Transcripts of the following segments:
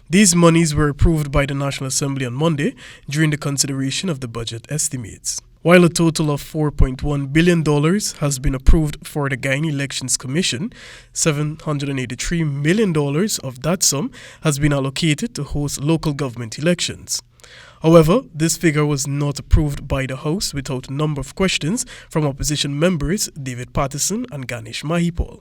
These monies were approved by the National Assembly on Monday during the consideration of the budget estimates. While a total of $4.1 billion has been approved for the Guyana Elections Commission, $783 million of that sum has been allocated to host local government elections. However, this figure was not approved by the House without a number of questions from opposition members David Patterson and Ganesh Mahipal.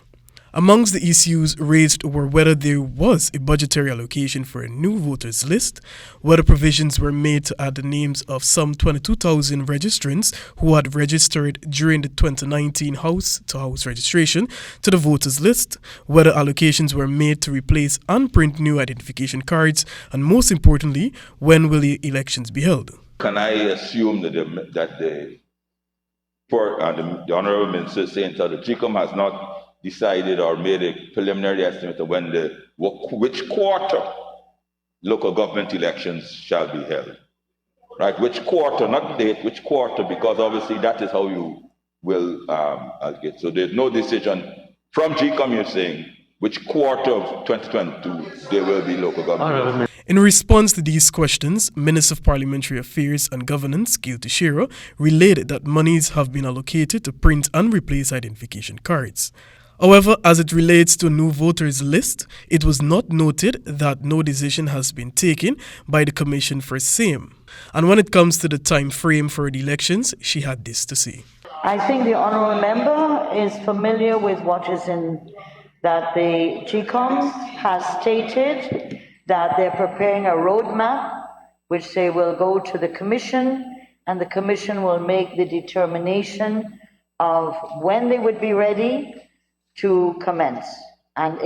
Amongst the issues raised were whether there was a budgetary allocation for a new voters list, whether provisions were made to add the names of some 22,000 registrants who had registered during the 2019 House-to-House registration to the voters list, whether allocations were made to replace and print new identification cards, and most importantly, when will the elections be held? Can I assume that the Honourable Minister is saying that the GCOM has not decided or made a preliminary estimate of which quarter local government elections shall be held? Right, which quarter, not date, which quarter, because obviously that is how you will allocate. So there's no decision from GCOM, you're saying, which quarter of 2022 there will be local government elections. In response to these questions, Minister of Parliamentary Affairs and Governance, Gilti Shera, relayed that monies have been allocated to print and replace identification cards. However, as it relates to a new voters list, it was not noted that no decision has been taken by the Commission for same. And when it comes to the time frame for the elections, she had this to say. I think the honourable member is familiar with what is in that the GCOM has stated that they're preparing a roadmap which they will go to the Commission, and the Commission will make the determination of when they would be ready to commence, and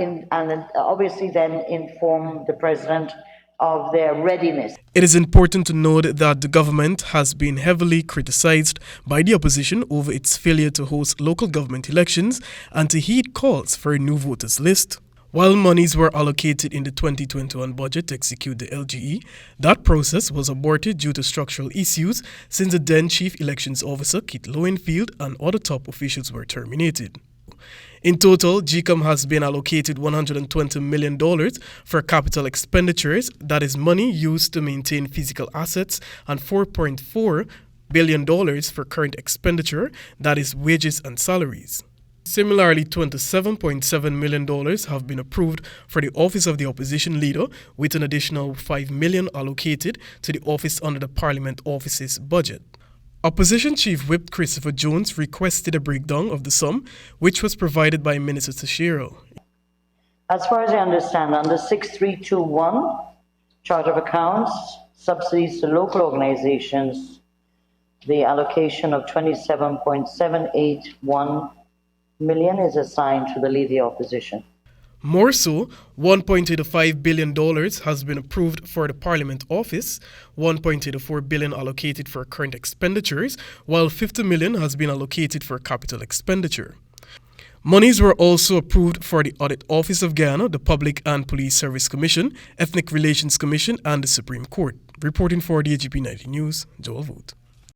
obviously then inform the President of their readiness. It is important to note that the government has been heavily criticized by the opposition over its failure to host local government elections and to heed calls for a new voters list. While monies were allocated in the 2021 budget to execute the LGE, that process was aborted due to structural issues since the then Chief Elections Officer Keith Lowenfield and other top officials were terminated. In total, GCOM has been allocated $120 million for capital expenditures, that is money used to maintain physical assets, and $4.4 billion for current expenditure, that is wages and salaries. Similarly, $27.7 million have been approved for the Office of the Opposition Leader, with an additional $5 million allocated to the office under the Parliament Office's budget. Opposition Chief Whip Christopher Jones requested a breakdown of the sum, which was provided by Minister Tashiro. As far as I understand, under 6321, Chart of Accounts, subsidies to local organizations, the allocation of $27.781 million is assigned to the Leader of the Opposition. More so, $1.85 billion has been approved for the Parliament Office, $1.84 billion allocated for current expenditures, while $50 million has been allocated for capital expenditure. Monies were also approved for the Audit Office of Guyana, the Public and Police Service Commission, Ethnic Relations Commission, and the Supreme Court. Reporting for the AGP 90 News, Joel Vogt.